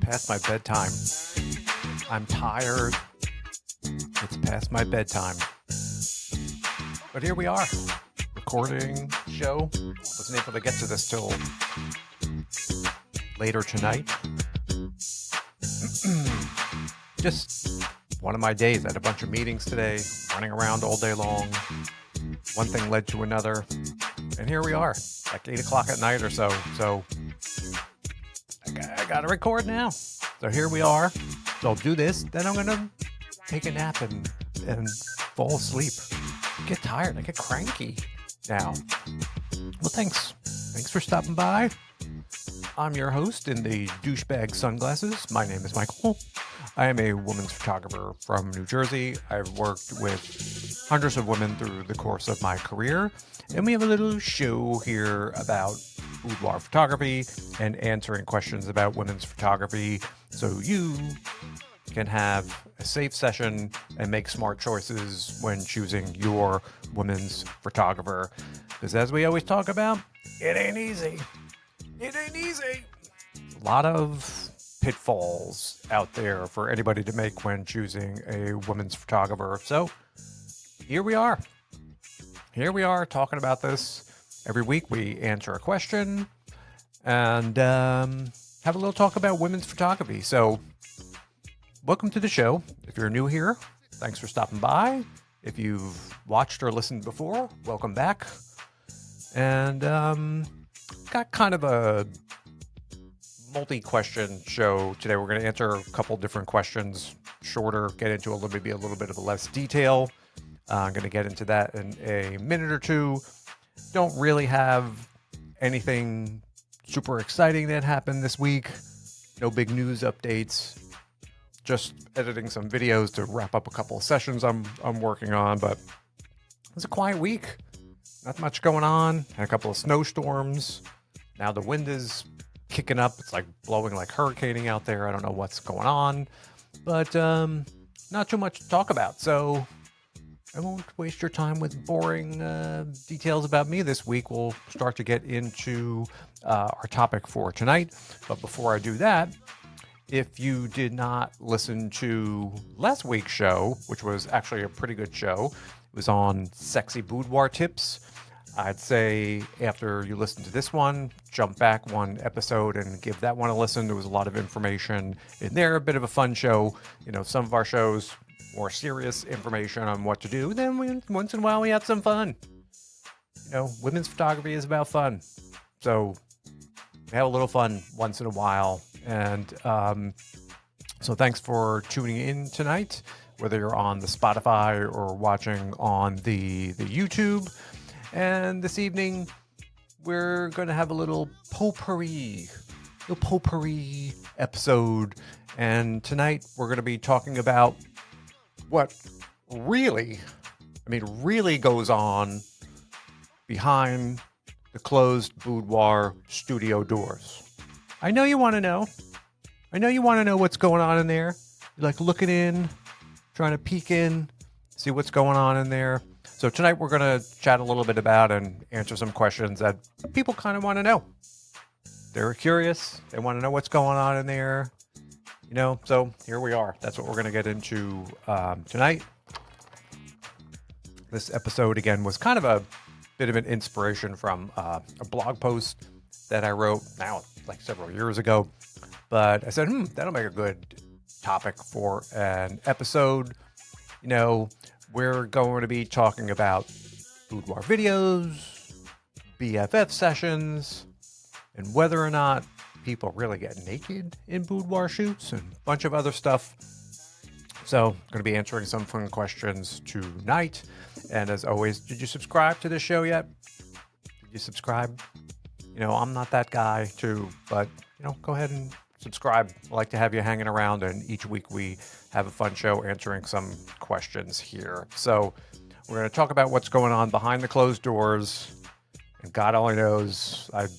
past my bedtime. I'm tired. It's past my bedtime. But here we are, recording show. Wasn't able to get to this till later tonight. Just one of my days. I had a bunch of meetings today, running around all day long. One thing led to another. And here we are, like 8 o'clock at night or so. So I got to record now. So here we are. So I'll do this. Then I'm going to take a nap and fall asleep. I get tired. I get cranky now. Well, thanks. Thanks for stopping by. I'm your host in the douchebag sunglasses. My name is Michael. I am a women's photographer from New Jersey. I've worked with hundreds of women through the course of my career. And we have a little show here about boudoir photography and answering questions about women's photography so you can have a safe session and make smart choices when choosing your women's photographer. Because as we always talk about, it ain't easy. It ain't easy. A lot of pitfalls out there for anybody to make when choosing a women's photographer. So here we are. Here we are talking about this. Every week we answer a question and have a little talk about women's photography. So welcome to the show. If you're new here, thanks for stopping by. If you've watched or listened before, welcome back. And got kind of a multi-question show today. We're going to answer a couple different questions, shorter, get into a little bit of less detail. I'm going to get into that in a minute or two. Don't really have anything super exciting that happened this week. No big news updates. Just editing some videos to wrap up a couple of sessions I'm working on. But it's a quiet week. Not much going on. Had a couple of snowstorms. Now the wind is kicking up. It's like blowing like hurricaning out there. I don't know what's going on. But not too much to talk about. So I won't waste your time with boring details about me this week. We'll start to get into our topic for tonight. But before I do that, if you did not listen to last week's show, which was actually a pretty good show, it was on sexy boudoir tips. I'd say after you listen to this one, jump back one episode and give that one a listen. There was a lot of information in there, a bit of a fun show. You know, some of our shows, more serious information on what to do. Then once in a while, we have some fun. You know, women's photography is about fun. So have a little fun once in a while. And so thanks for tuning in tonight, whether you're on the Spotify or watching on the YouTube. And this evening, we're going to have a little potpourri episode. And tonight, we're going to be talking about what really goes on behind the closed boudoir studio doors. I know you want to know. I know you want to know what's going on in there. You're like looking in, trying to peek in, see what's going on in there. So tonight we're going to chat a little bit about and answer some questions that people kind of want to know. They're curious. They want to know what's going on in there. You know, so here we are. That's what we're going to get into tonight. This episode, again, was kind of a bit of an inspiration from a blog post that I wrote now, like several years ago. But I said, that'll make a good topic for an episode. You know, we're going to be talking about boudoir videos, BFF sessions, and whether or not people really get naked in boudoir shoots and a bunch of other stuff. So I'm going to be answering some fun questions tonight. And as always, did you subscribe to the show yet? Did you subscribe? You know, I'm not that guy too, but, you know, go ahead and subscribe. I like to have you hanging around, and each week we have a fun show answering some questions here. So we're going to talk about what's going on behind the closed doors. And God only knows I've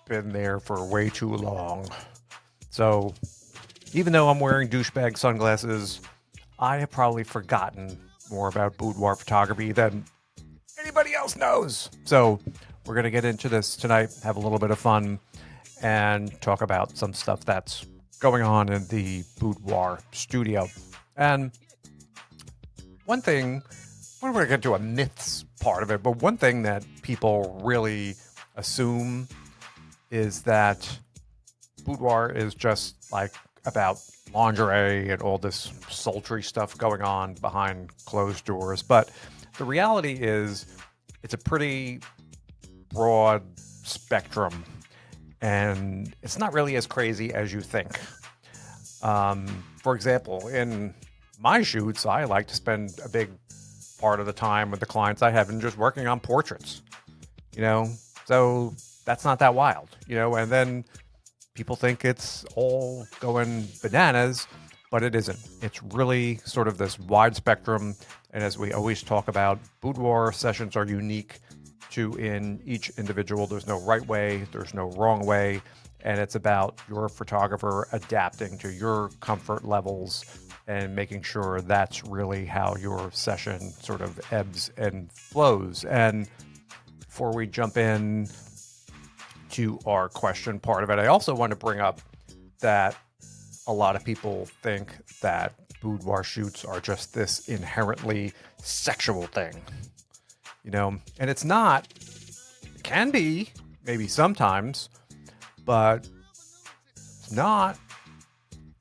been there for way too long. So even though I'm wearing douchebag sunglasses, I have probably forgotten more about boudoir photography than anybody else knows. So we're going to get into this tonight, have a little bit of fun, and talk about some stuff that's going on in the boudoir studio. And one thing, I'm going to get to a myths part of it, but one thing that people really assume is that boudoir is just like about lingerie and all this sultry stuff going on behind closed doors. But the reality is it's a pretty broad spectrum, and it's not really as crazy as you think. For example, in my shoots, I like to spend a big part of the time with the clients I have in just working on portraits, so that's not that wild, and then people think it's all going bananas, but it isn't. It's really sort of this wide spectrum. And as we always talk about, boudoir sessions are unique to in each individual. There's no right way, there's no wrong way. And it's about your photographer adapting to your comfort levels and making sure that's really how your session sort of ebbs and flows. And before we jump in to our question part of it, I also want to bring up that a lot of people think that boudoir shoots are just this inherently sexual thing, and it's not. It can be, maybe sometimes, but it's not.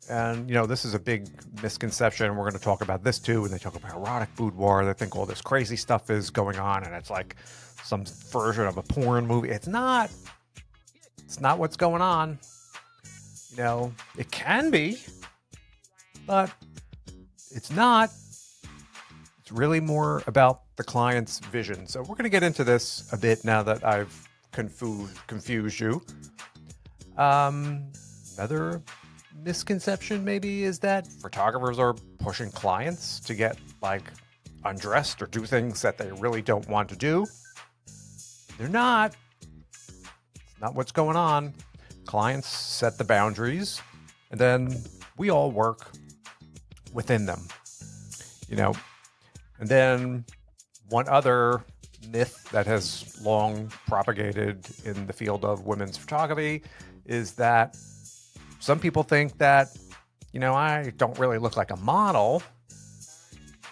And, this is a big misconception. We're going to talk about this too. When they talk about erotic boudoir, they think all this crazy stuff is going on and it's like some version of a porn movie. It's not. It's not what's going on. It can be, but it's not. It's really more about the client's vision. So we're going to get into this a bit now that I've confused you. Another misconception maybe is that photographers are pushing clients to get undressed or do things that they really don't want to do. They're not. It's not what's going on. Clients set the boundaries, and then we all work within them, And then one other myth that has long propagated in the field of women's photography is that some people think that, I don't really look like a model,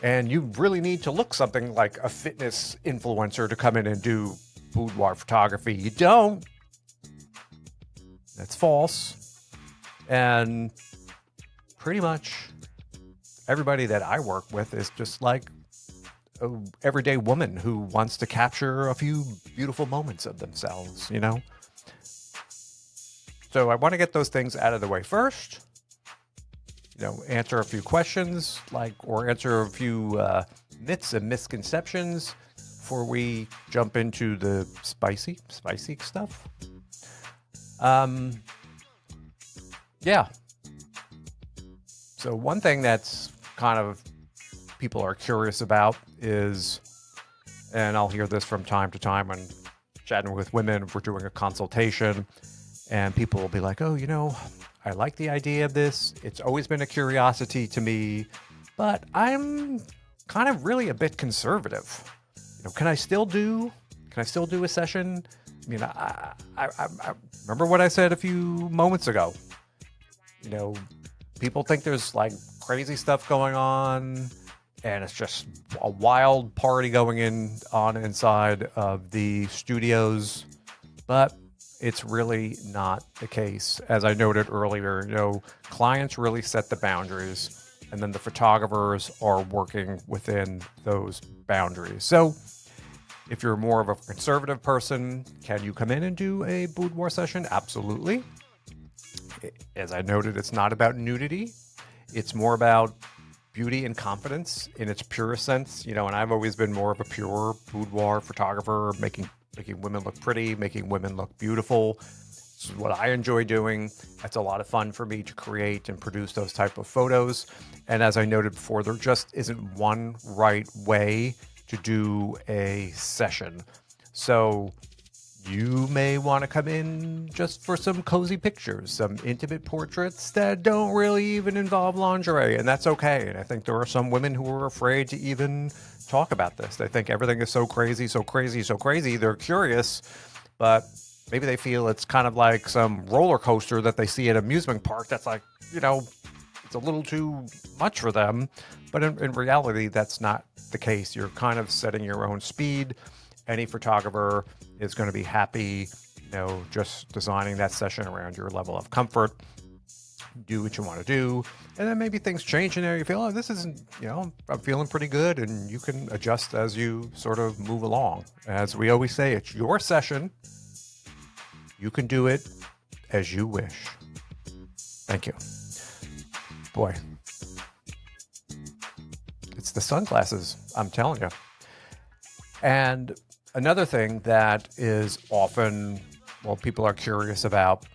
and you really need to look something like a fitness influencer to come in and do boudoir photography. You don't. That's false. And pretty much everybody that I work with is just like an everyday woman who wants to capture a few beautiful moments of themselves, So I want to get those things out of the way first, answer a few questions, or answer a few myths and misconceptions before we jump into the spicy stuff. Yeah. So one thing that's kind of people are curious about is, and I'll hear this from time to time when chatting with women, if we're doing a consultation, and people will be like, oh, I like the idea of this. It's always been a curiosity to me, but I'm kind of really a bit conservative. Can I still do a session? I remember what I said a few moments ago. People think there's crazy stuff going on, and it's just a wild party going on inside of the studios, but it's really not the case. As I noted earlier, clients really set the boundaries, and then the photographers are working within those boundaries. So if you're more of a conservative person, can you come in and do a boudoir session? Absolutely. As I noted, it's not about nudity. It's more about beauty and confidence in its purest sense. And I've always been more of a pure boudoir photographer, making women look pretty, making women look beautiful. This is what I enjoy doing. It's a lot of fun for me to create and produce those type of photos. And as I noted before, there just isn't one right way to do a session. So you may want to come in just for some cozy pictures, some intimate portraits that don't really even involve lingerie, and that's okay. And I think there are some women who are afraid to even talk about this. They think everything is so crazy, so crazy, so crazy. They're curious, but Maybe they feel it's kind of like some roller coaster that they see at an amusement park that's like, it's a little too much for them. But in reality, that's not the case. You're kind of setting your own speed. Any photographer is going to be happy, just designing that session around your level of comfort. Do what you want to do. And then maybe things change in there. You feel, oh, this isn't, I'm feeling pretty good. And you can adjust as you sort of move along. As we always say, it's your session. You can do it as you wish. Thank you. Boy, it's the sunglasses, I'm telling you. And another thing that is often, people are curious about,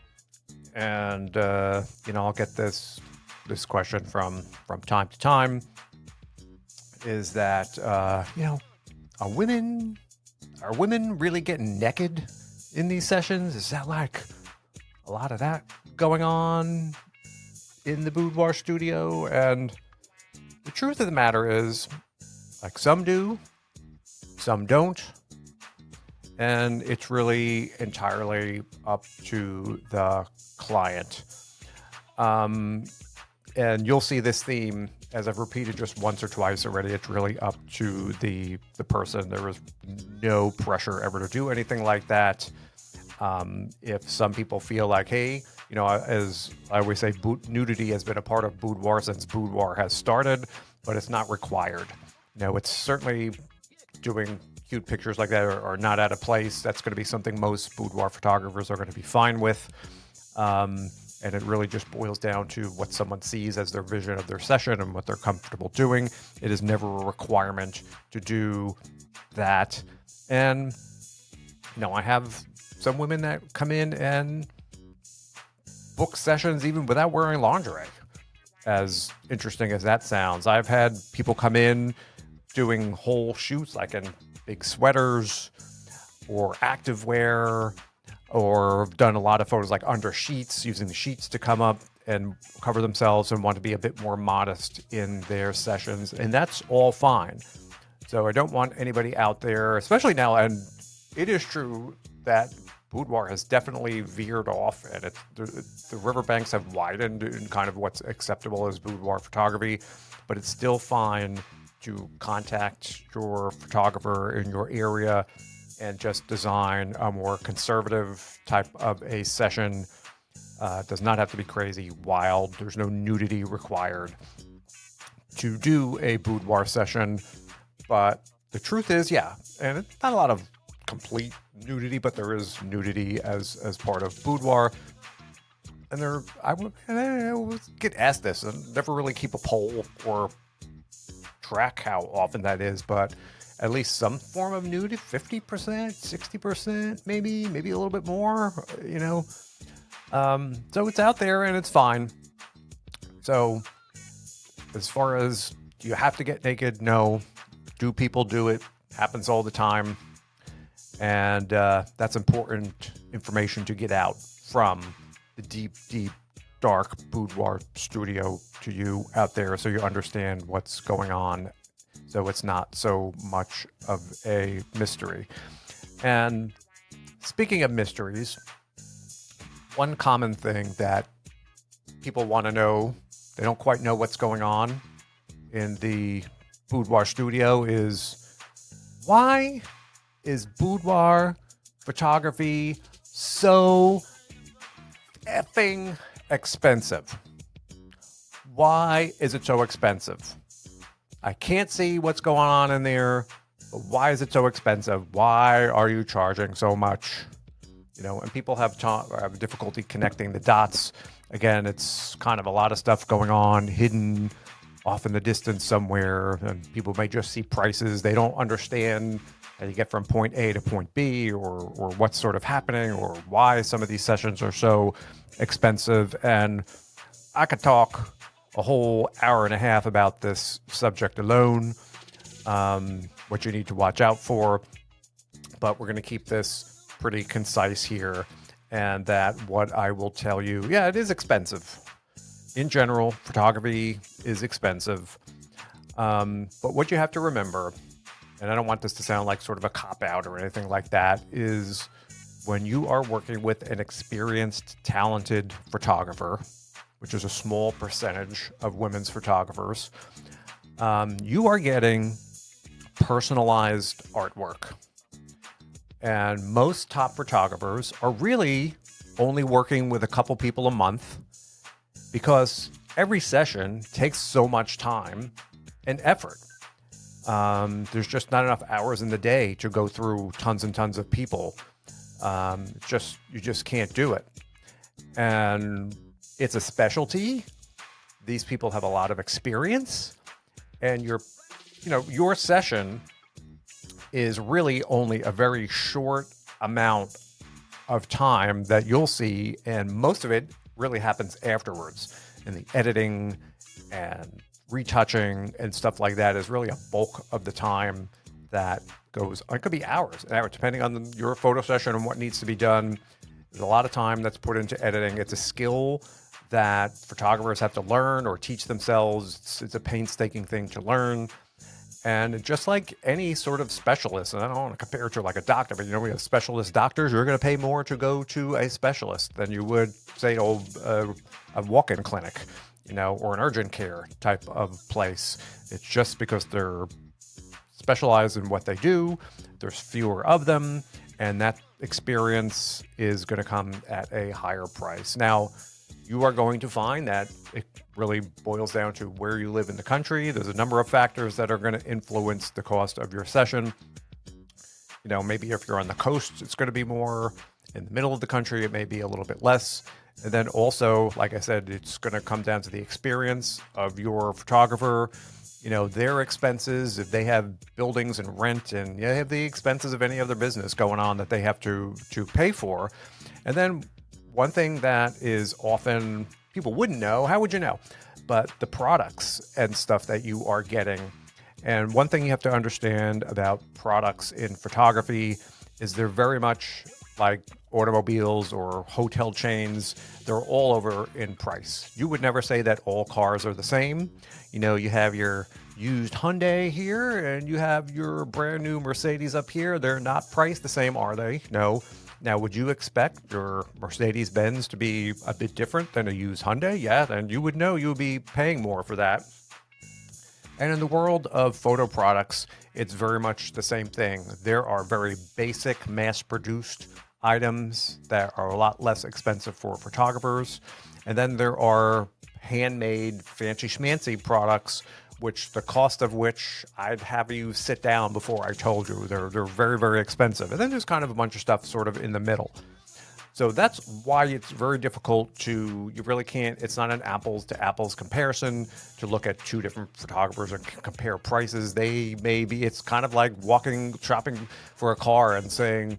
and I'll get this question from time to time, is that are women really getting naked in these sessions? Is that like a lot of that going on in the boudoir studio? And the truth of the matter is, like, some do, some don't. And it's really entirely up to the client. And you'll see this theme, as I've repeated just once or twice already. It's really up to the person. There is no pressure ever to do anything like that. If some people feel like, hey, as I always say, nudity has been a part of boudoir since boudoir has started, but it's not required. It's certainly doing cute pictures like that are not out of place. That's going to be something most boudoir photographers are going to be fine with. And it really just boils down to what someone sees as their vision of their session and what they're comfortable doing. It is never a requirement to do that. And, I have some women that come in and book sessions even without wearing lingerie. As interesting as that sounds, I've had people come in doing whole shoots, like in big sweaters or activewear, or done a lot of photos like under sheets, using the sheets to come up and cover themselves and want to be a bit more modest in their sessions. And that's all fine. So I don't want anybody out there, especially now, and it is true that boudoir has definitely veered off, and the riverbanks have widened in kind of what's acceptable as boudoir photography, but it's still fine to contact your photographer in your area and just design a more conservative type of a session. It does not have to be crazy wild. There's no nudity required to do a boudoir session. But the truth is, and it's not a lot of complete nudity, but there is nudity as part of boudoir. And I would get asked this, and never really keep a poll or track how often that is, but at least some form of nudity, 50%, 60%, maybe a little bit more, So it's out there and it's fine. So as far as, do you have to get naked? No. Do people do it? Happens all the time. And that's important information to get out from the deep, dark boudoir studio to you out there, so you understand what's going on, so it's not so much of a mystery. And speaking of mysteries, one common thing that people want to know, they don't quite know what's going on in the boudoir studio, is, why is boudoir photography so effing expensive? Why is it so expensive? I can't see what's going on in there, but why is it so expensive? Why are you charging so much? And people have difficulty connecting the dots. Again, it's kind of a lot of stuff going on, hidden off in the distance somewhere, and people may just see prices. They don't understand how you get from point A to point B, or what's sort of happening, or why some of these sessions are so expensive. And I could talk a whole hour and a half about this subject alone, what you need to watch out for. But we're going to keep this pretty concise here. And that what I will tell you, it is expensive. In general, photography is expensive. But what you have to remember, and I don't want this to sound like sort of a cop-out or anything like that, is when you are working with an experienced, talented photographer, which is a small percentage of women's photographers, you are getting personalized artwork. And most top photographers are really only working with a couple people a month because every session takes so much time and effort. There's just not enough hours in the day to go through tons and tons of people. You just can't do it. And it's a specialty. These people have a lot of experience, and your session is really only a very short amount of time that you'll see, and most of it really happens afterwards. And the editing and retouching and stuff like that is really a bulk of the time that goes. It could be hours, depending on your photo session and what needs to be done. There's a lot of time that's put into editing. It's a skill that photographers have to learn or teach themselves. It's a painstaking thing to learn. And just like any sort of specialist, and I don't want to compare it to like a doctor, but we have specialist doctors. You're going to pay more to go to a specialist than you would, say, a walk-in clinic, or an urgent care type of place. It's just because they're specialized in what they do. There's fewer of them, and that experience is going to come at a higher price. Now, you are going to find that it really boils down to where you live in the country. There's a number of factors that are going to influence the cost of your session. Maybe if you're on the coast, it's going to be more. In the middle of the country, it may be a little bit less. And then also, like I said, it's going to come down to the experience of your photographer, their expenses, if they have buildings and rent, and they have the expenses of any other business going on that they have to pay for. And then one thing that is often people wouldn't know, how would you know? But the products and stuff that you are getting. And one thing you have to understand about products in photography is they're very much like automobiles or hotel chains. They're all over in price. You would never say that all cars are the same. You have your used Hyundai here and you have your brand new Mercedes up here. They're not priced the same, are they? No. Now, would you expect your Mercedes-Benz to be a bit different than a used Hyundai? Yeah, then you would know you would be paying more for that. And in the world of photo products, it's very much the same thing. There are very basic, mass-produced items that are a lot less expensive for photographers. And then there are handmade, fancy-schmancy products, which the cost of which I'd have you sit down before I told you. They're very, very expensive. And then there's kind of a bunch of stuff sort of in the middle. So that's why it's very difficult you really can't, it's not an apples to apples comparison to look at two different photographers and compare prices. It's kind of like shopping for a car and saying,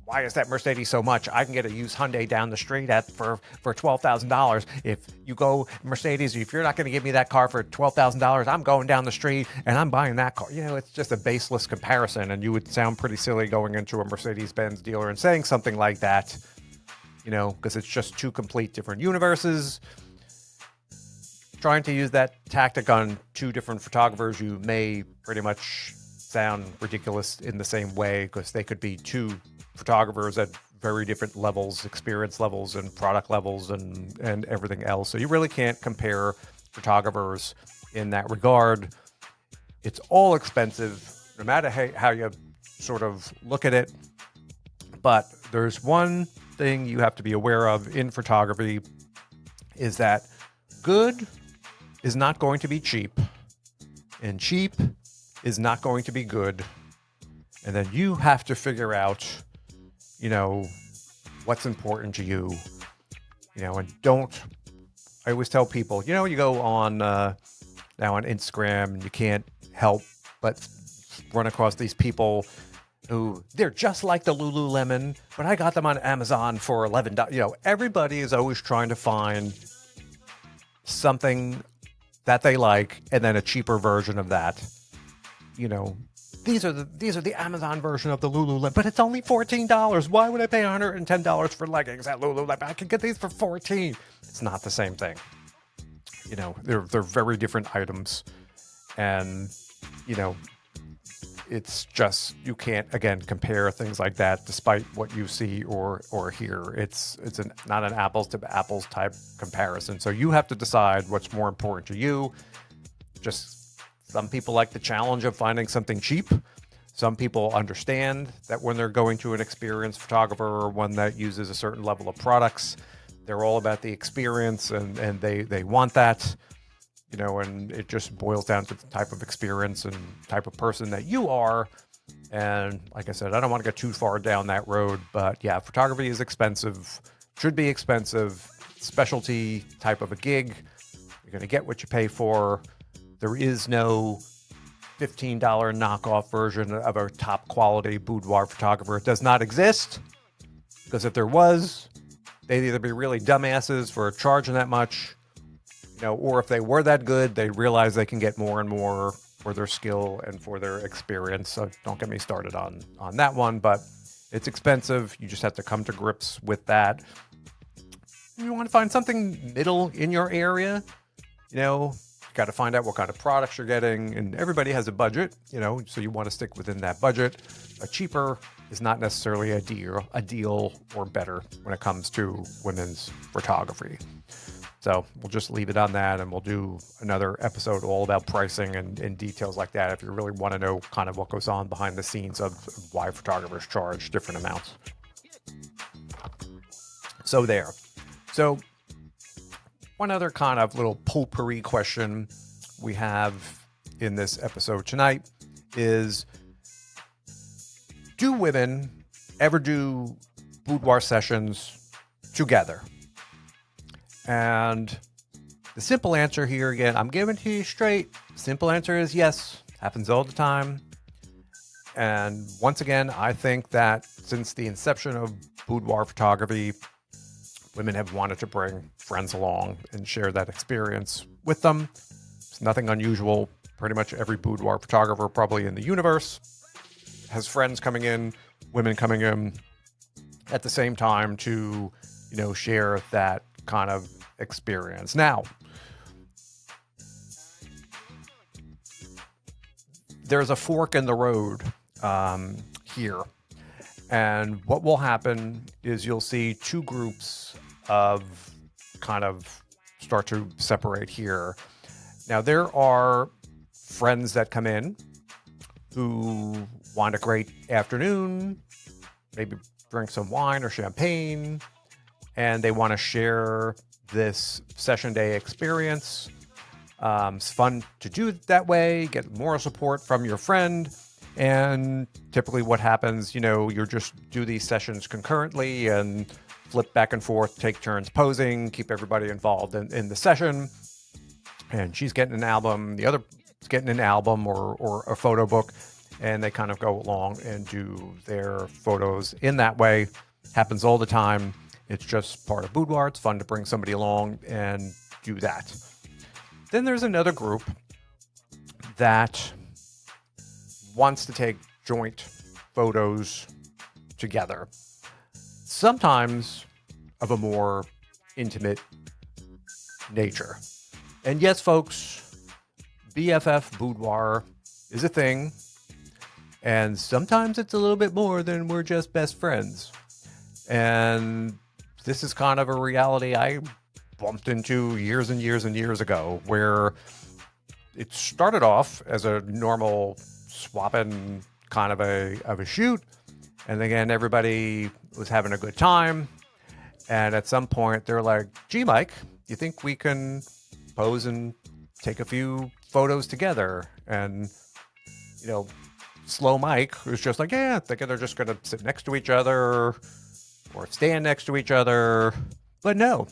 why is that Mercedes so much? I can get a used Hyundai down the street for $12,000. If you go Mercedes, if you're not going to give me that car for $12,000, I'm going down the street and I'm buying that car. It's just a baseless comparison, and you would sound pretty silly going into a Mercedes-Benz dealer and saying something like that, because it's just two complete different universes. Trying to use that tactic on two different photographers, you may pretty much sound ridiculous in the same way, because they could be two photographers at very different levels, experience levels and product levels and everything else. So you really can't compare photographers in that regard. It's all expensive, no matter how you sort of look at it. But there's one thing you have to be aware of in photography, is that good is not going to be cheap, and cheap is not going to be good. And then you have to figure out what's important to you, and I always tell people, you go on now on Instagram and you can't help but run across these people who they're just like the Lululemon, but I got them on Amazon for $11. Everybody is always trying to find something that they like and then a cheaper version of that. These are the Amazon version of the Lululemon, but it's only $14. Why would I pay $110 for leggings at Lululemon? I can get these for $14. It's not the same thing. They're very different items, and it's just, you can't, again, compare things like that despite what you see or hear. It's not an apples to apples type comparison. So you have to decide what's more important to you. Just some people like the challenge of finding something cheap. Some people understand that when they're going to an experienced photographer or one that uses a certain level of products, they're all about the experience and they want that, you know, and it just boils down to the type of experience and type of person that you are. And like I said, I don't want to get too far down that road, but yeah, photography is expensive, should be expensive, specialty type of a gig. You're going to get what you pay for. There is no $15 knockoff version of a top quality boudoir photographer. It does not exist, because if there was, they'd either be really dumbasses for charging that much, you know, or if they were that good, they realize they can get more and more for their skill and for their experience. So don't get me started on that one, but it's expensive. You just have to come to grips with that. If you want to find something middle in your area, you know, you got to find out what kind of products you're getting, and everybody has a budget, you know, so you want to stick within that budget. A cheaper is not necessarily a deal or better when it comes to women's photography. So we'll just leave it on that, and we'll do another episode all about pricing and details like that if you really want to know kind of what goes on behind the scenes of why photographers charge different amounts. So there. So one other kind of little potpourri question we have in this episode tonight is, do women ever do boudoir sessions together? And the simple answer here, again, I'm giving it to you straight. Simple answer is yes. Happens all the time. And once again, I think that since the inception of boudoir photography, women have wanted to bring friends along and share that experience with them. It's nothing unusual. Pretty much every boudoir photographer probably in the universe has friends coming in, women coming in at the same time to, you know, share that kind of experience. Now, there's a fork in the road here. And what will happen is you'll see two groups of kind of start to separate here. Now, there are friends that come in who want a great afternoon, maybe drink some wine or champagne, and they want to share this session day experience. It's fun to do it that way, get moral support from your friend. And typically what happens, you know, you just do these sessions concurrently and flip back and forth, take turns posing, keep everybody involved in the session. And she's getting an album, the other is getting an album or a photo book, and they kind of go along and do their photos in that way. Happens all the time. It's just part of boudoir. It's fun to bring somebody along and do that. Then there's another group that wants to take joint photos together, sometimes of a more intimate nature. And yes, folks, BFF boudoir is a thing, and sometimes it's a little bit more than we're just best friends. And this is kind of a reality I bumped into years and years and years ago, where it started off as a normal swapping kind of a shoot, and again, everybody was having a good time, and at some point they're like, gee, Mike, you think we can pose and take a few photos together? And, you know, slow Mike was just like, yeah, thinking they're just gonna sit next to each other or stand next to each other. But no,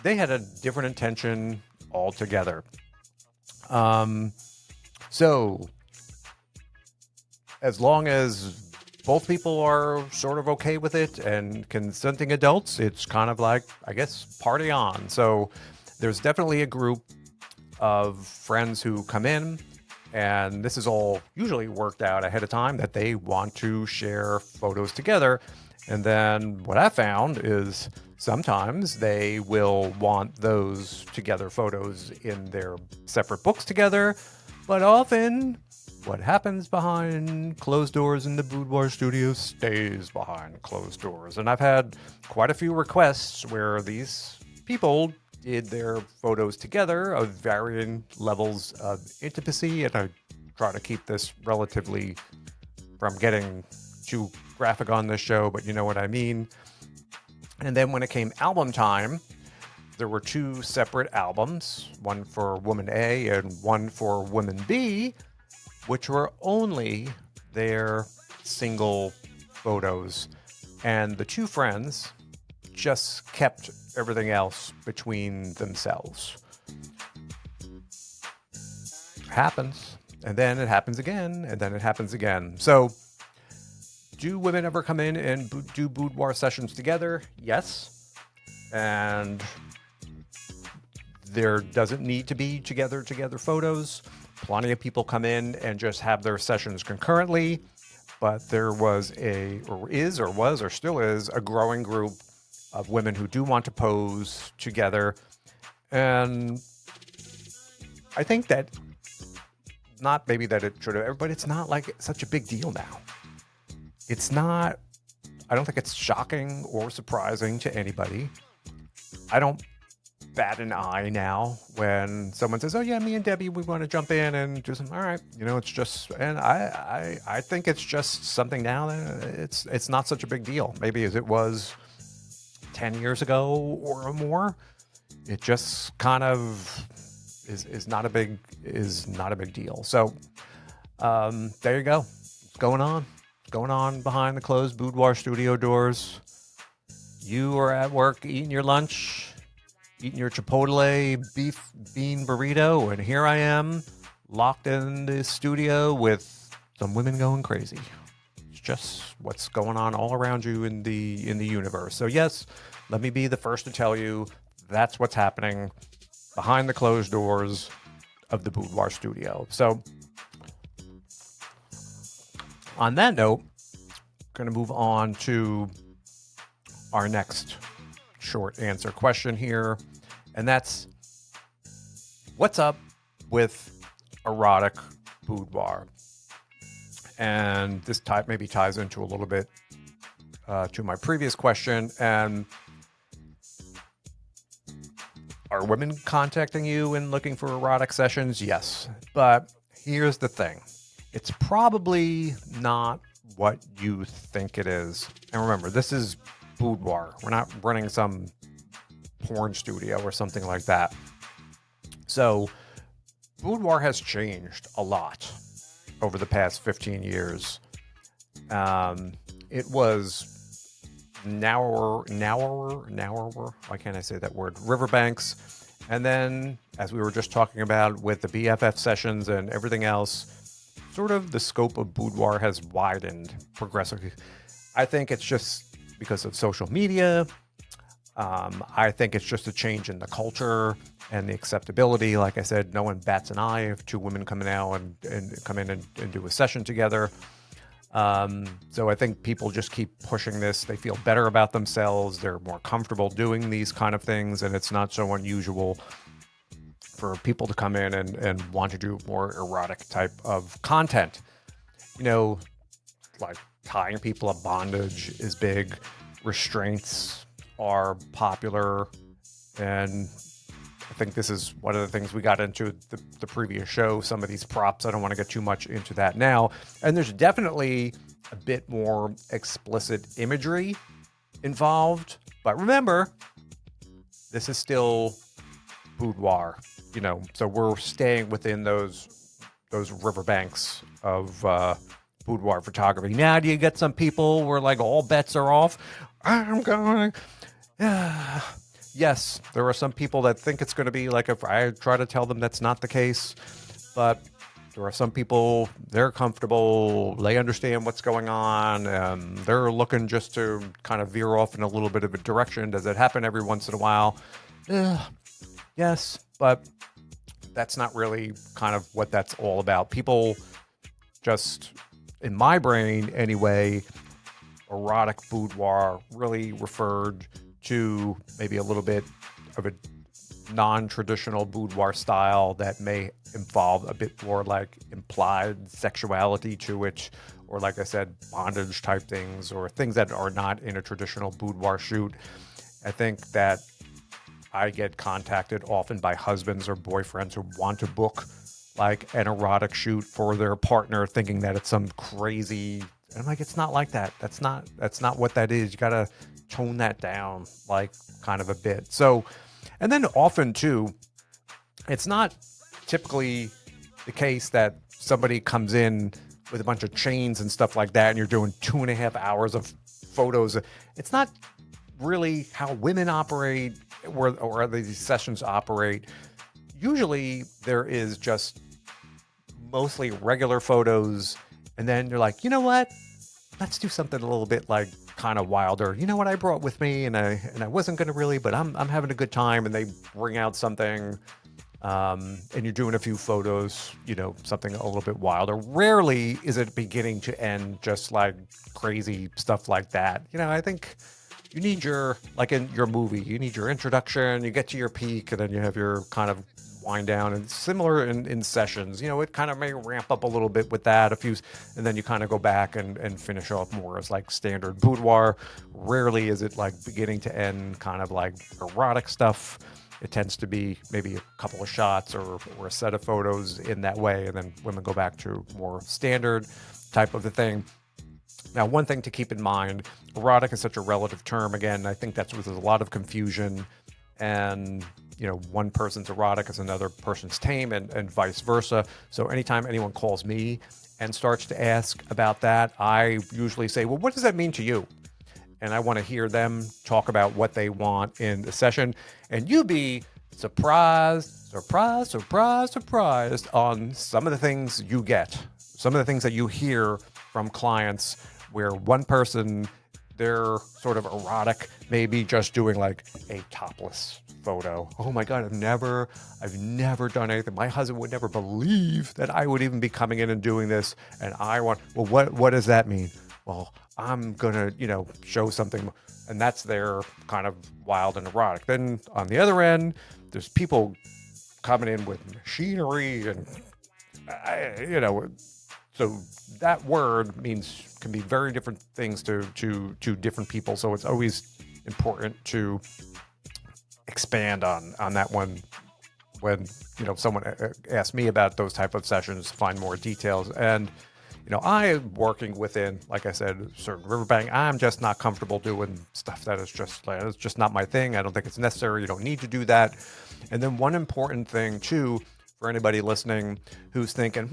they had a different intention altogether. So as long as both people are sort of okay with it and consenting adults, it's kind of like, I guess, party on. So there's definitely a group of friends who come in, and this is all usually worked out ahead of time that they want to share photos together. And then what I found is sometimes they will want those together photos in their separate books together, but often what happens behind closed doors in the boudoir studio stays behind closed doors. And I've had quite a few requests where these people did their photos together of varying levels of intimacy. And I try to keep this relatively from getting too graphic on this show, but you know what I mean. And then when it came album time, there were two separate albums, one for Woman A and one for Woman B, which were only their single photos. And the two friends just kept everything else between themselves. Happens. And then it happens again, and then it happens again. So, do women ever come in and do boudoir sessions together? Yes. And there doesn't need to be together photos. Plenty of people come in and just have their sessions concurrently. But there was or still is a growing group of women who do want to pose together. And I think that not maybe that it should have, but it's not like such a big deal now. It's not, I don't think it's shocking or surprising to anybody. I don't bat an eye now when someone says, oh yeah, me and Debbie, we want to jump in and do something. All right. It's just, and I think it's just something now that it's not such a big deal. Maybe as it was 10 years ago or more. It just kind of is not a big deal. So there you go. What's going on? What's going on behind the closed boudoir studio doors? You are at work eating your lunch, eating your Chipotle beef bean burrito, and here I am locked in the studio with some women going crazy. It's just what's going on all around you in the universe. So yes, let me be the first to tell you that's what's happening behind the closed doors of the boudoir studio. So on that note, I'm going to move on to our next short answer question here. And that's, what's up with erotic boudoir? And this maybe ties into a little bit to my previous question. And are women contacting you and looking for erotic sessions? Yes. But here's the thing. It's probably not what you think it is. And remember, this is boudoir. We're not running some porn studio or something like that. So boudoir has changed a lot over the past 15 years. It was narrower, why can't I say that word? Riverbanks. And then, as we were just talking about with the BFF sessions and everything else, sort of the scope of boudoir has widened progressively. I think it's just because of social media. I think it's just a change in the culture and the acceptability. Like I said, no one bats an eye if two women come in now and come in and do a session together. So I think people just keep pushing this. They feel better about themselves. They're more comfortable doing these kind of things. And it's not so unusual for people to come in and want to do more erotic type of content. Like tying people up bondage is big. Restraints are popular. And I think this is one of the things we got into the previous show, some of these props. I don't want to get too much into that now. And there's definitely a bit more explicit imagery involved. But remember, this is still boudoir, so we're staying within those riverbanks of boudoir photography. Now, do you get some people where like all bets are off? I'm going, yes, there are some people that think it's going to be like, if I try to tell them that's not the case, but there are some people, they're comfortable, they understand what's going on, and they're looking just to kind of veer off in a little bit of a direction. Does it happen every once in a while? Yes, but that's not really kind of what that's all about. People just, in my brain anyway, erotic boudoir really referred to maybe a little bit of a non-traditional boudoir style that may involve a bit more like implied sexuality to it, or like I said, bondage type things, or things that are not in a traditional boudoir shoot. I think that I get contacted often by husbands or boyfriends who want to book like an erotic shoot for their partner, thinking that it's some crazy. And I'm like, it's not like that. That's not what that is. You gotta tone that down like kind of a bit. So, and then often too, it's not typically the case that somebody comes in with a bunch of chains and stuff like that, and you're doing 2.5 hours of photos. It's not really how women operate or these sessions operate. Usually there is just mostly regular photos, and then you're like, you know what? Let's do something a little bit like kind of wilder. You know what I brought with me, and I wasn't gonna really, but I'm having a good time. And they bring out something, and you're doing a few photos, you know, something a little bit wilder. Rarely is it beginning to end just like crazy stuff like that. You know, I think you need your, like in your movie, you need your introduction, you get to your peak, and then you have your kind of wind down. And similar in sessions, you know, it kind of may ramp up a little bit with that, and then you kind of go back and finish off more as like standard boudoir. Rarely is it like beginning to end kind of like erotic stuff. It tends to be maybe a couple of shots or a set of photos in that way, and then women go back to more standard type of the thing. Now, one thing to keep in mind, erotic is such a relative term. Again, I think that's where there's a lot of confusion, and, you know, one person's erotic is another person's tame, and vice versa. So anytime anyone calls me and starts to ask about that, I usually say, well, what does that mean to you? And I want to hear them talk about what they want in the session. And you'd be surprised on some of the things you get, some of the things that you hear from clients, where one person, they're sort of erotic, maybe just doing like a topless photo. Oh my God, I've never done anything. My husband would never believe that I would even be coming in and doing this. And well, what does that mean? Well, I'm gonna, you know, show something, and that's their kind of wild and erotic. Then on the other end, there's people coming in with machinery, and you know, so that word can be very different things to different people. So it's always important to expand on that one when, you know, someone asks me about those type of sessions, find more details. And, you know, I'm working within, like I said, certain riverbank. I'm just not comfortable doing stuff that is just like, it's just not my thing. I don't think it's necessary. You don't need to do that. And then one important thing too, for anybody listening who's thinking,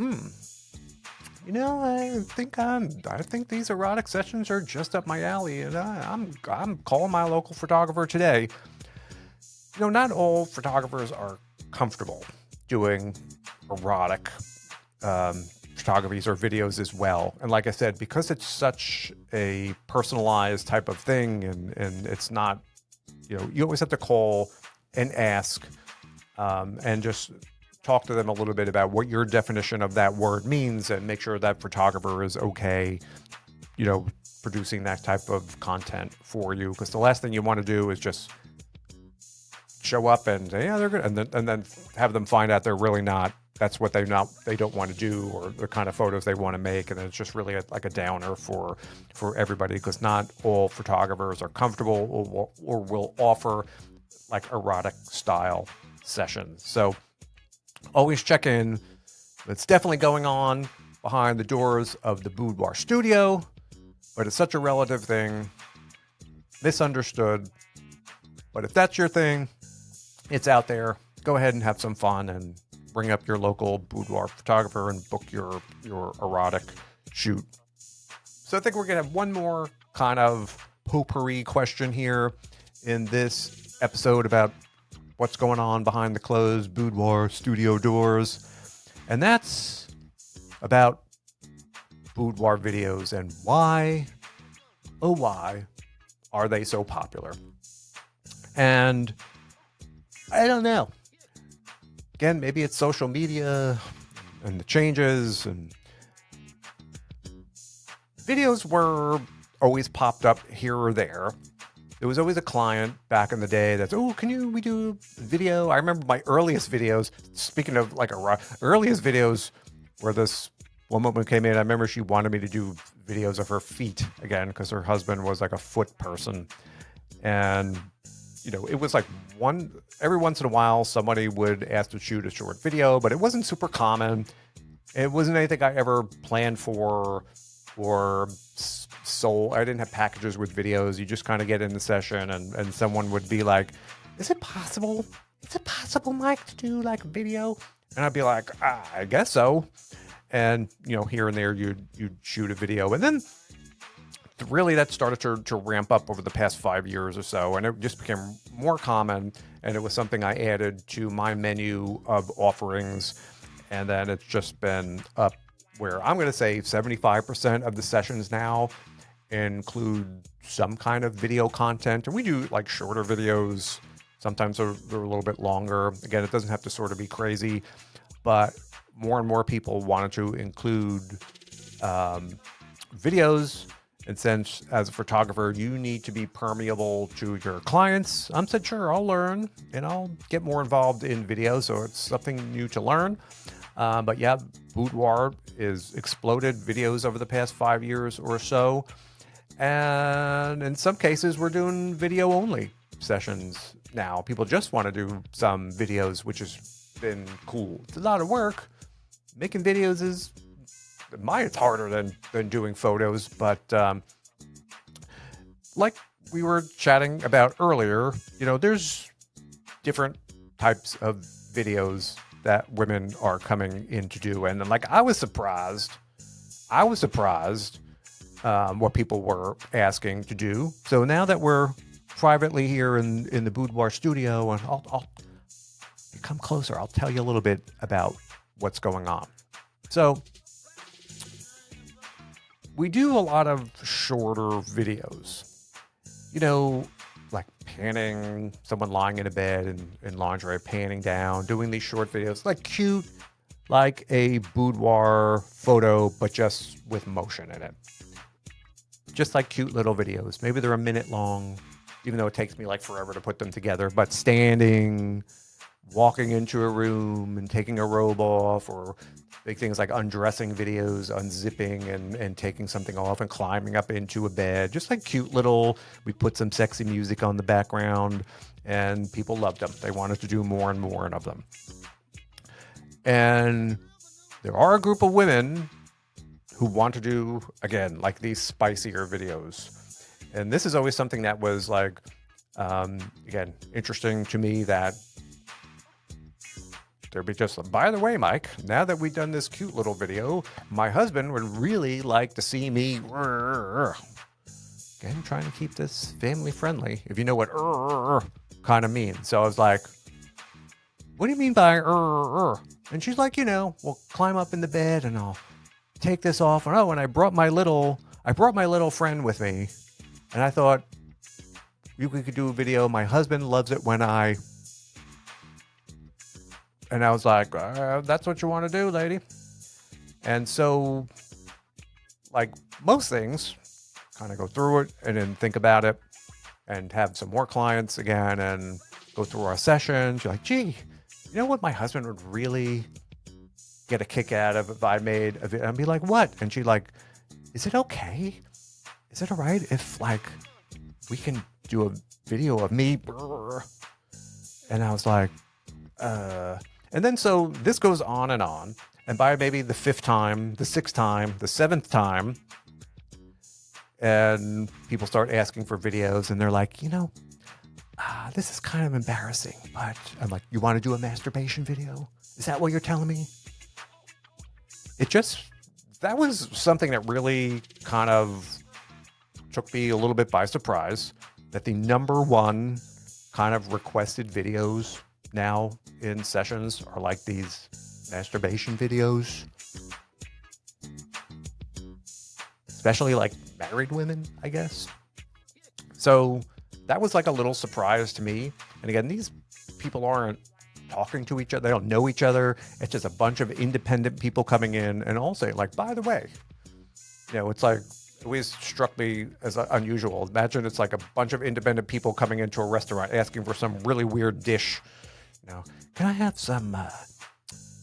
you know, I think these erotic sessions are just up my alley, and I'm calling my local photographer today. You know, not all photographers are comfortable doing erotic photographies or videos as well. And like I said, because it's such a personalized type of thing, and it's not, you know, you always have to call and ask, and just talk to them a little bit about what your definition of that word means, and make sure that photographer is okay, you know, producing that type of content for you. Because the last thing you want to do is just show up and say, yeah, they're good, and then have them find out they're really not. That's what they don't want to do, or the kind of photos they want to make, and then it's just really like a downer for everybody, because not all photographers are comfortable or will offer like erotic style sessions. So always check in. It's definitely going on behind the doors of the boudoir studio, but it's such a relative thing, misunderstood. But if that's your thing, it's out there. Go ahead and have some fun and bring up your local boudoir photographer and book your erotic shoot. So I think we're going to have one more kind of potpourri question here in this episode about what's going on behind the closed boudoir studio doors. And that's about boudoir videos and why, oh why, are they so popular? And I don't know. Again, maybe it's social media and the changes, and videos were always popped up here or there. there was always a client back in the day that's, oh, we do video? I remember my earliest videos, speaking of like earliest videos where this woman came in, I remember she wanted me to do videos of her feet again, because her husband was like a foot person. And, it was like every once in a while, somebody would ask to shoot a short video, but it wasn't super common. It wasn't anything I ever planned for or sold. I didn't have packages with videos. You just kind of get in the session and someone would be like, is it possible, Mike, to do like a video? And I'd be like, I guess so. And, here and there you'd shoot a video. And then really that started to ramp up over the past 5 years or so. And it just became more common. And it was something I added to my menu of offerings. And then it's just been up where I'm going to say 75% of the sessions now include some kind of video content. And we do like shorter videos. Sometimes they're a little bit longer. Again, it doesn't have to sort of be crazy, but more and more people wanted to include videos. And since as a photographer, you need to be permeable to your clients, I said, sure, I'll learn and I'll get more involved in video. So it's something new to learn. But yeah, Boudoir is exploded videos over the past 5 years or so. And in some cases, we're doing video only sessions now. People just want to do some videos, which has been cool. It's a lot of work. Making videos it's harder than doing photos. But like we were chatting about earlier, there's different types of videos that women are coming in to do. And like, I was surprised what people were asking to do. So now that we're privately here in the Boudoir studio, and I'll come closer, I'll tell you a little bit about what's going on. So we do a lot of shorter videos, like panning someone lying in a bed in lingerie, panning down, doing these short videos, like cute, like a boudoir photo, but just with motion in it. Just like cute little videos. Maybe they're a minute long, even though it takes me like forever to put them together, but standing, walking into a room and taking a robe off, or big things like undressing videos, unzipping and taking something off and climbing up into a bed. Just like cute little, we put some sexy music on the background and people loved them. They wanted to do more and more of them. And there are a group of women who want to do, again, like these spicier videos. And this is always something that was like, again, interesting to me, that there'd be just, by the way, Mike, now that we've done this cute little video, my husband would really like to see me, again, trying to keep this family friendly, if you know what kind of means. So I was like, what do you mean by And she's like, we'll climb up in the bed and I'll take this off. And and I brought my little friend with me. And I thought we could do a video. My husband loves it when and I was like, that's what you want to do, lady. And so, like most things, kind of go through it and then think about it and have some more clients again and go through our sessions. You're like, gee, you know what my husband would really get a kick out of if I made a video? I'd be like, what? And she'd like, is it okay? Is it all right if like we can do a video of me? And I was like, And then so this goes on. And by maybe the 5th time, the 6th time, the 7th time, and people start asking for videos and they're like, this is kind of embarrassing, but I'm like, you want to do a masturbation video? Is that what you're telling me? That was something that really kind of took me a little bit by surprise, that the number one kind of requested videos now in sessions are like these masturbation videos, especially like married women, I guess. So that was like a little surprise to me. And again, these people aren't talking to each other. They don't know each other. It's just a bunch of independent people coming in and all saying like, by the way, it's like, always struck me as unusual. Imagine it's like a bunch of independent people coming into a restaurant asking for some really weird dish. You know, can I have some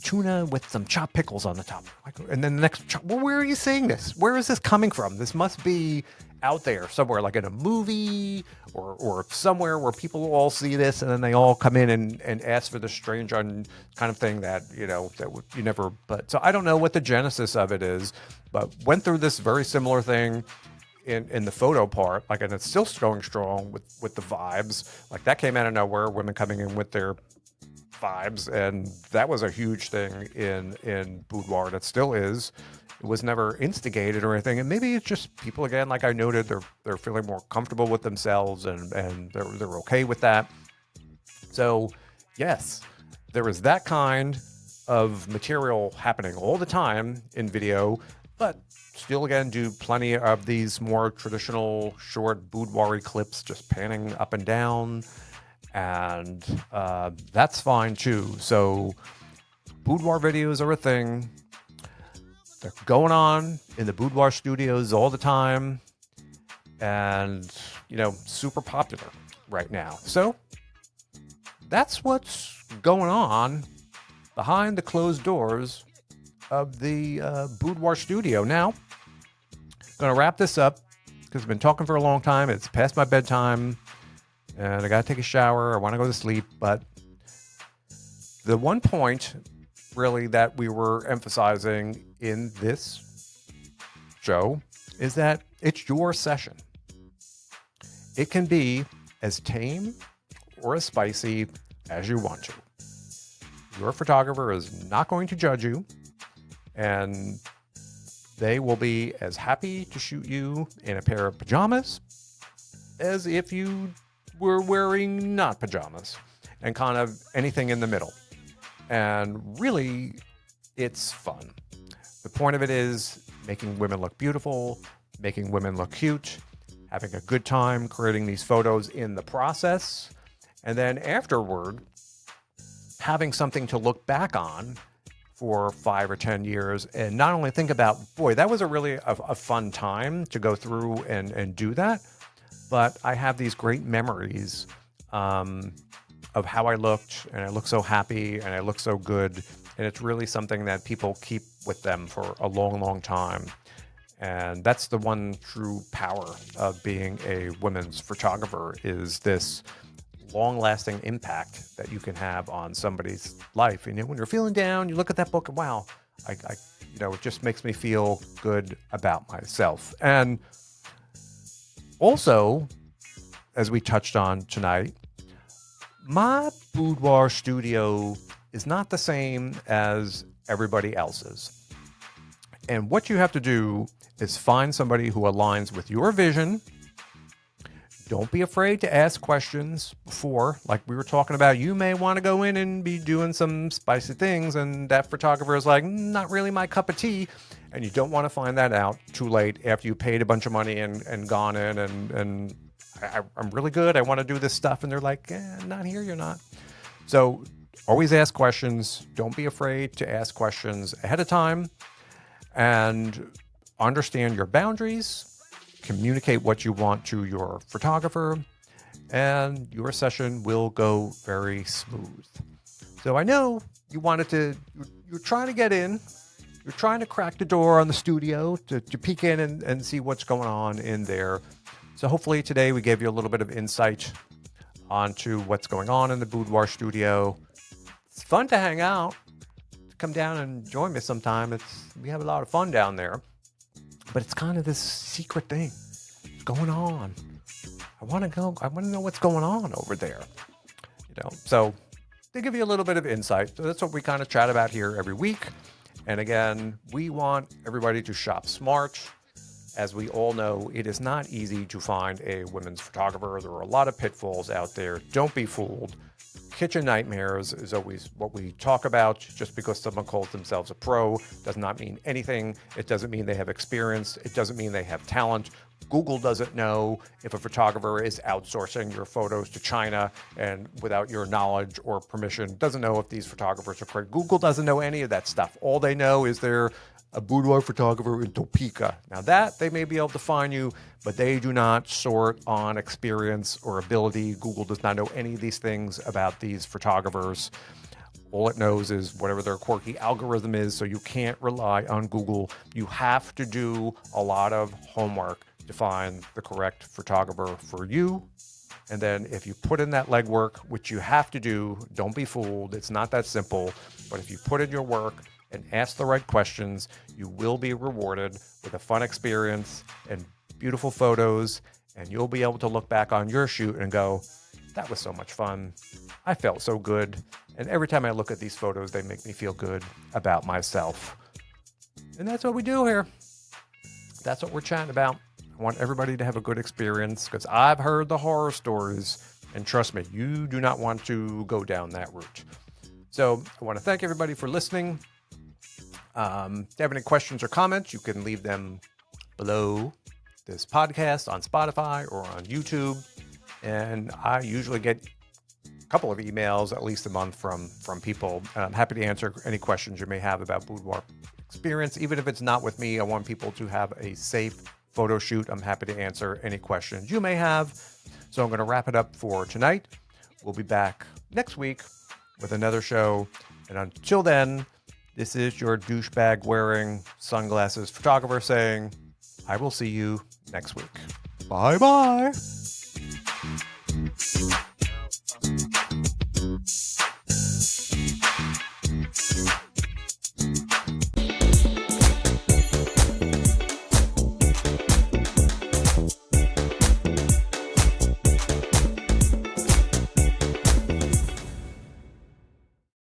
tuna with some chopped pickles on the top? And then the next, well, where are you seeing this? Where is this coming from? This must be out there somewhere, like in a movie or somewhere where people all see this and then they all come in and ask for the strange kind of thing that, you never, but so I don't know what the genesis of it is, but went through this very similar thing in the photo part, like, and it's still going strong with the vibes. Like that came out of nowhere, women coming in with their vibes, and that was a huge thing in boudoir. That still is. It was never instigated or anything, and maybe it's just people, again, like I noted, they're feeling more comfortable with themselves and they're okay with that. So yes, there is that kind of material happening all the time in video, but still, again, do plenty of these more traditional short boudoir clips, just panning up and down, and that's fine too. So boudoir videos are a thing. They're going on in the boudoir studios all the time, and super popular right now. So that's what's going on behind the closed doors of the boudoir studio. Now, going to wrap this up because I've been talking for a long time. It's past my bedtime, and I got to take a shower. I want to go to sleep, but the one point really that we were emphasizing in this show is that it's your session. It can be as tame or as spicy as you want to. Your photographer is not going to judge you, and they will be as happy to shoot you in a pair of pajamas as if you were wearing not pajamas, and kind of anything in the middle. And really, it's fun. The point of it is making women look beautiful, making women look cute, having a good time creating these photos in the process, and then afterward, having something to look back on for 5 or 10 years and not only think about, boy, that was a fun time to go through and do that, but I have these great memories of how I looked, and I looked so happy, and I looked so good, and it's really something that people keep with them for a long, long time. And that's the one true power of being a women's photographer, is this long-lasting impact that you can have on somebody's life. And when you're feeling down, you look at that book and wow, it just makes me feel good about myself. And also, as we touched on tonight, my boudoir studio is not the same as everybody else's. And what you have to do is find somebody who aligns with your vision. Don't be afraid to ask questions before, like we were talking about. You may want to go in and be doing some spicy things, and that photographer is like, not really my cup of tea. And you don't want to find that out too late after you paid a bunch of money and gone in and I'm really good. I want to do this stuff. And they're like, not here, you're not. So always ask questions. Don't be afraid to ask questions ahead of time, and understand your boundaries, communicate what you want to your photographer, and your session will go very smooth. So I know you're trying to get in, you're trying to crack the door on the studio to peek in and see what's going on in there. So hopefully today we gave you a little bit of insight onto what's going on in the boudoir studio. It's fun to hang out. Come down and join me sometime. We have a lot of fun down there. But it's kind of this secret thing going on. I want to go. I want to know what's going on over there. So they give you a little bit of insight. So that's what we kind of chat about here every week. And again, we want everybody to shop smart. As we all know, it is not easy to find a women's photographer. There are a lot of pitfalls out there. Don't be fooled. Kitchen nightmares is always what we talk about. Just because someone calls themselves a pro does not mean anything. It doesn't mean they have experience. It doesn't mean they have talent. Google doesn't know if a photographer is outsourcing your photos to China and without your knowledge or permission. Doesn't know if these photographers are correct. Google doesn't know any of that stuff. All they know is they're a boudoir photographer in Topeka. Now that they may be able to find you, but they do not sort on experience or ability. Google does not know any of these things about these photographers. All it knows is whatever their quirky algorithm is, so you can't rely on Google. You have to do a lot of homework to find the correct photographer for you. And then if you put in that legwork, which you have to do, don't be fooled. It's not that simple. But if you put in your work and ask the right questions, you will be rewarded with a fun experience and beautiful photos. And you'll be able to look back on your shoot and go, that was so much fun. I felt so good. And every time I look at these photos, they make me feel good about myself. And that's what we do here. That's what we're chatting about. I want everybody to have a good experience because I've heard the horror stories. And trust me, you do not want to go down that route. So I want to thank everybody for listening. If you have any questions or comments, you can leave them below this podcast on Spotify or on YouTube. And I usually get a couple of emails at least a month from people. And I'm happy to answer any questions you may have about boudoir experience. Even if it's not with me, I want people to have a safe photo shoot. I'm happy to answer any questions you may have. So I'm going to wrap it up for tonight. We'll be back next week with another show. And until then, this is your douchebag wearing sunglasses photographer saying, I will see you next week. Bye-bye.